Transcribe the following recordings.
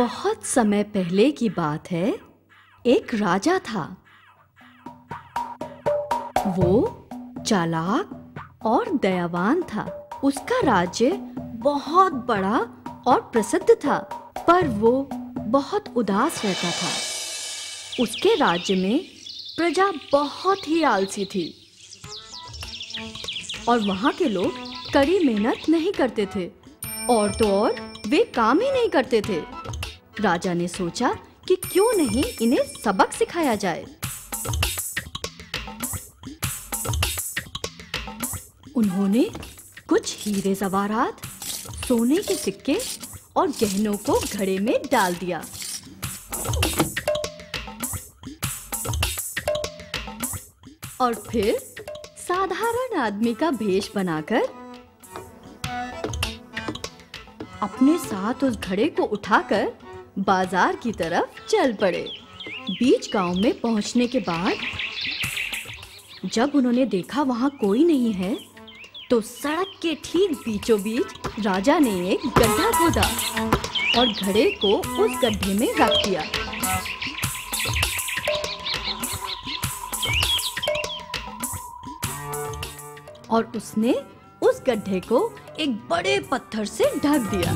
बहुत समय पहले की बात है। एक राजा था। वो चालाक और दयावान था। उसका राज्य बहुत बड़ा और प्रसिद्ध था, पर वो बहुत उदास रहता था। उसके राज्य में प्रजा बहुत ही आलसी थी और वहाँ के लोग कड़ी मेहनत नहीं करते थे, और तो और वे काम ही नहीं करते थे। राजा ने सोचा कि क्यों नहीं इन्हें सबक सिखाया जाए। उन्होंने कुछ हीरे जवाहरात, सोने के सिक्के और गहनों को घड़े में डाल दिया। और फिर साधारण आदमी का भेष बनाकर अपने साथ उस घड़े को उठाकर बाजार की तरफ चल पड़े। बीच गांव में पहुंचने के बाद जब उन्होंने देखा वहां कोई नहीं है, तो सड़क के ठीक बीचों बीच राजा ने एक गड्ढा खोदा और घड़े को उस गड्ढे में रख दिया। और उसने उस गड्ढे को एक बड़े पत्थर से ढक दिया।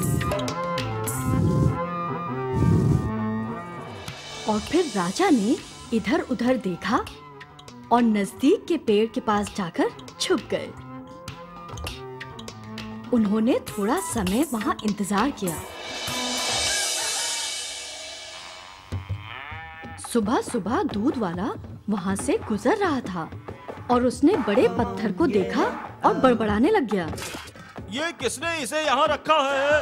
और फिर राजा ने इधर-उधर देखा और नजदीक के पेड़ के पास जाकर छुप गए। उन्होंने थोड़ा समय वहां इंतजार किया। सुबह-सुबह दूध वाला वहां से गुजर रहा था और उसने बड़े पत्थर को देखा और बड़बड़ाने लग गया। ये किसने इसे यहाँ रखा है?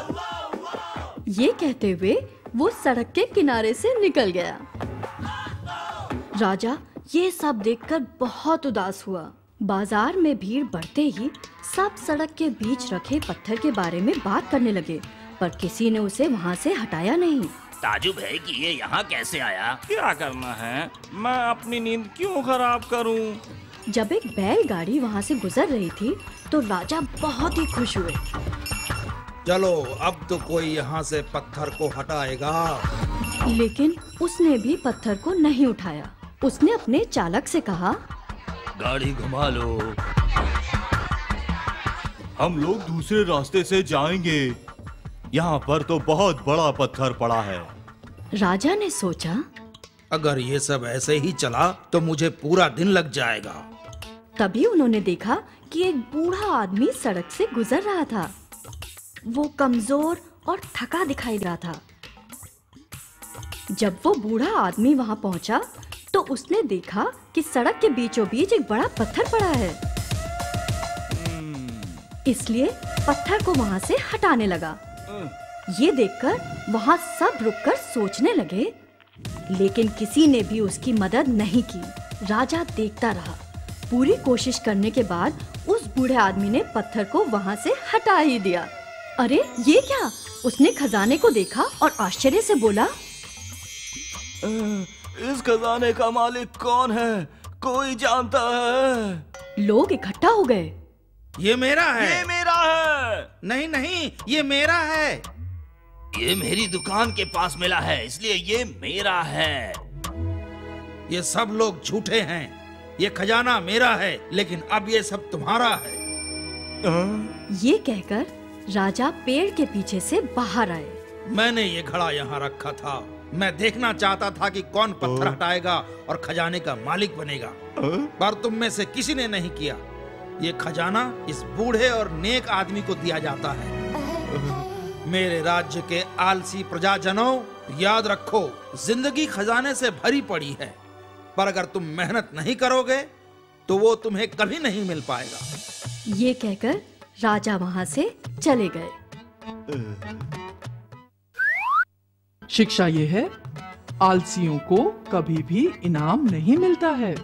ये कहते हुए वो सड़क के किनारे से निकल गया। राजा ये सब देखकर बहुत उदास हुआ। बाजार में भीड़ बढ़ते ही सब सड़क के बीच रखे पत्थर के बारे में बात करने लगे, पर किसी ने उसे वहाँ से हटाया नहीं। ताजुब है कि ये यहाँ कैसे आया? क्या करना है? मैं अपनी नींद क्यों खराब करूं? जब एक बैलगाड़ी वहाँ से गुजर रही थी, तो राजा बहुत ही खुश हुए। चलो अब तो कोई यहाँ से पत्थर को हटाएगा। लेकिन उसने भी पत्थर को नहीं उठाया। उसने अपने चालक से कहा, गाड़ी घुमा लो। हम लोग दूसरे रास्ते से जाएंगे। यहाँ पर तो बहुत बड़ा पत्थर पड़ा है। राजा ने सोचा, अगर ये सब ऐसे ही चला तो मुझे पूरा दिन लग जाएगा। तभी उन्होंने देखा कि एक बूढ़ा आदमी सड़क से गुजर रहा था। वो कमजोर और थका दिखाई दे रहा था। जब वो बूढ़ा आदमी वहां पहुंचा, तो उसने देखा कि सड़क के बीचों बीच एक बड़ा पत्थर पड़ा है। इसलिए पत्थर को वहां से हटाने लगा। ये देखकर वहां सब रुककर सोचने लगे, लेकिन किसी ने भी उसकी मदद नहीं की। राजा देखता रहा। पूरी कोशिश करने के बाद उस बूढ़े आदमी ने पत्थर को वहां से हटा ही दिया। अरे ये क्या? उसने खजाने को देखा और आश्चर्य से बोला, इस खजाने का मालिक कौन है? कोई जानता है? लोग इकट्ठा हो गए। ये मेरा है। ये मेरा है। नहीं नहीं, ये मेरा है। ये मेरी दुकान के पास मिला है, इसलिए ये मेरा है। ये सब लोग झूठे हैं। ये खजाना मेरा है, लेकिन अब ये सब तुम्हारा है। ये कहकर राजा पेड़ के पीछे से बाहर आए। मैंने ये घड़ा यहाँ रखा था। मैं देखना चाहता था कि कौन पत्थर हटाएगा और खजाने का मालिक बनेगा, पर तुम में से किसी ने नहीं किया। ये खजाना इस बूढ़े और नेक आदमी को दिया जाता है। मेरे राज्य के आलसी प्रजाजनों, याद रखो, जिंदगी खजाने से भरी पड़ी है, पर अगर तुम मेहनत नहीं करोगे तो वो तुम्हें कभी नहीं मिल पाएगा। ये कहकर राजा वहां से चले गए। शिक्षा ये है, आलसियों को कभी भी इनाम नहीं मिलता है।